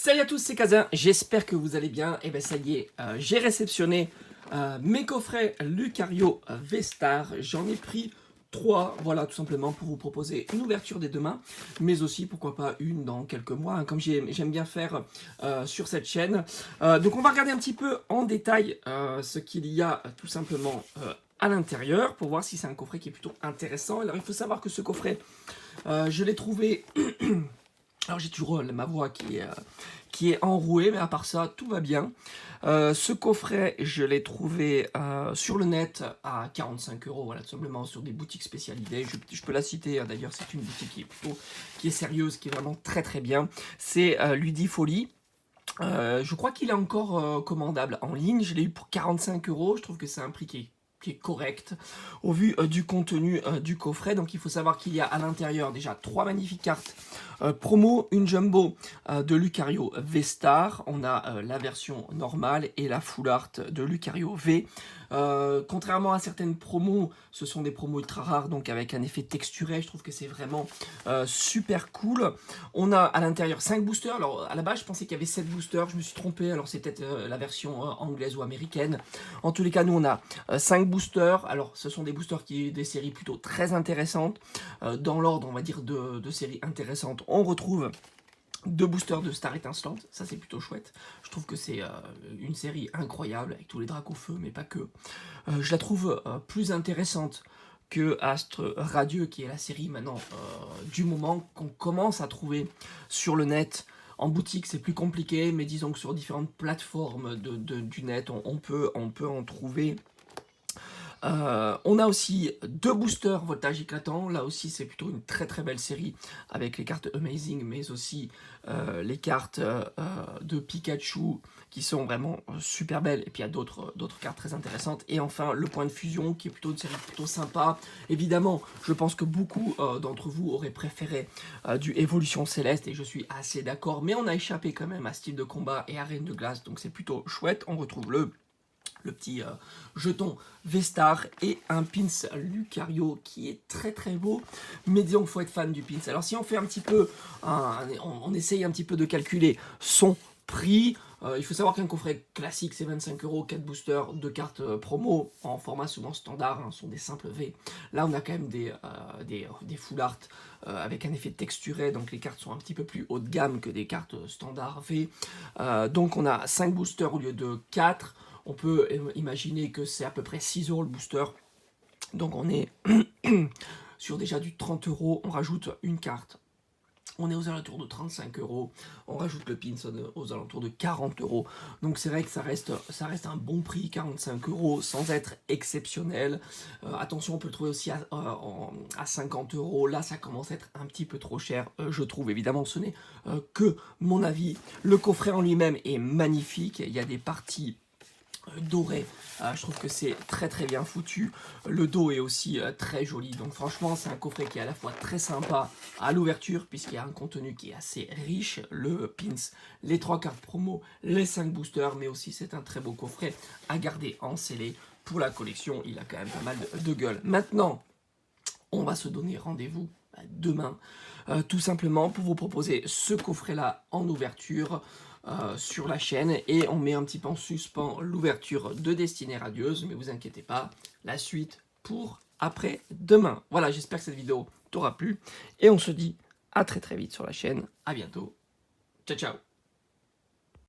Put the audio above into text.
Salut à tous, c'est Kazin, j'espère que vous allez bien. Et bien ça y est, j'ai réceptionné mes coffrets Lucario V-Star. J'en ai pris 3, voilà, tout simplement pour vous proposer une ouverture dès demain, mais aussi, pourquoi pas, une dans quelques mois, hein, comme j'aime bien faire sur cette chaîne. Donc on va regarder un petit peu en détail ce qu'il y a tout simplement à l'intérieur, pour voir si c'est un coffret qui est plutôt intéressant. Alors il faut savoir que ce coffret, je l'ai trouvé... Alors j'ai toujours ma voix qui est enrouée, mais à part ça, tout va bien. Ce coffret, je l'ai trouvé sur le net à 45 €, voilà, tout simplement sur des boutiques spécialisées. Je peux la citer, hein, d'ailleurs, c'est une boutique qui est sérieuse, qui est vraiment très très bien. C'est Ludifolie. Je crois qu'il est encore commandable en ligne. Je l'ai eu pour 45 €. Je trouve que c'est un prix qui est correct au vu du contenu du coffret. Donc il faut savoir qu'il y a à l'intérieur déjà 3 magnifiques cartes promo, une jumbo de Lucario V-Star. On a la version normale et la full art de Lucario V. Contrairement à certaines promos, ce sont des promos ultra rares, donc avec un effet texturé. Je trouve que c'est vraiment super cool. On a à l'intérieur 5 boosters. Alors à la base, je pensais qu'il y avait 7 boosters. Je me suis trompé. Alors c'est peut-être la version anglaise ou américaine. En tous les cas, nous on a 5 boosters. Alors ce sont des boosters des séries plutôt très intéressantes. Dans l'ordre, on va dire, de séries intéressantes, on retrouve 2 boosters de Star Étincelante, ça c'est plutôt chouette. Je trouve que c'est une série incroyable avec tous les dracs au feu, mais pas que. Je la trouve plus intéressante que Astre Radieux, qui est la série maintenant du moment qu'on commence à trouver sur le net. En boutique, c'est plus compliqué, mais disons que sur différentes plateformes du net, on peut en trouver. On a aussi 2 boosters voltage éclatant. Là aussi, c'est plutôt une très très belle série avec les cartes Amazing, mais aussi les cartes de Pikachu qui sont vraiment super belles. Et puis il y a d'autres cartes très intéressantes. Et enfin, le point de fusion qui est plutôt une série plutôt sympa. Évidemment, je pense que beaucoup d'entre vous auraient préféré du Évolution Céleste, et je suis assez d'accord. Mais on a échappé quand même à Style de Combat et Arène de Glace, donc c'est plutôt chouette. On retrouve le petit jeton V-Star et un pins Lucario qui est très très beau, mais disons qu'il faut être fan du pins. Alors si on fait un petit peu, on essaye un petit peu de calculer son prix, il faut savoir qu'un coffret classique c'est 25 €, 4 boosters, 2 cartes promo en format souvent standard, hein, sont des simples V. Là on a quand même des full art avec un effet texturé, donc les cartes sont un petit peu plus haut de gamme que des cartes standard V. Donc on a 5 boosters au lieu de 4. On peut imaginer que c'est à peu près 6 € le booster. Donc on est sur déjà du 30 €. On rajoute une carte. On est aux alentours de 35 €. On rajoute le pins aux alentours de 40 €. Donc c'est vrai que ça reste un bon prix, 45 € sans être exceptionnel. Attention, on peut le trouver aussi à 50 €. Là, ça commence à être un petit peu trop cher, je trouve. Évidemment, ce n'est que mon avis. Le coffret en lui-même est magnifique. Il y a des parties doré, je trouve que c'est très très bien foutu. Le dos est aussi très joli, donc franchement c'est un coffret qui est à la fois très sympa à l'ouverture puisqu'il y a un contenu qui est assez riche, le pins, les 3 cartes promo, les 5 boosters, mais aussi c'est un très beau coffret à garder en scellé pour la collection. Il a quand même pas mal de gueule. Maintenant, on va se donner rendez-vous demain, tout simplement pour vous proposer ce coffret là en ouverture sur la chaîne, et on met un petit peu en suspens l'ouverture de Destinée Radieuse, mais vous inquiétez pas, la suite pour après demain. Voilà, j'espère que cette vidéo t'aura plu et on se dit à très très vite sur la chaîne. À bientôt, ciao ciao.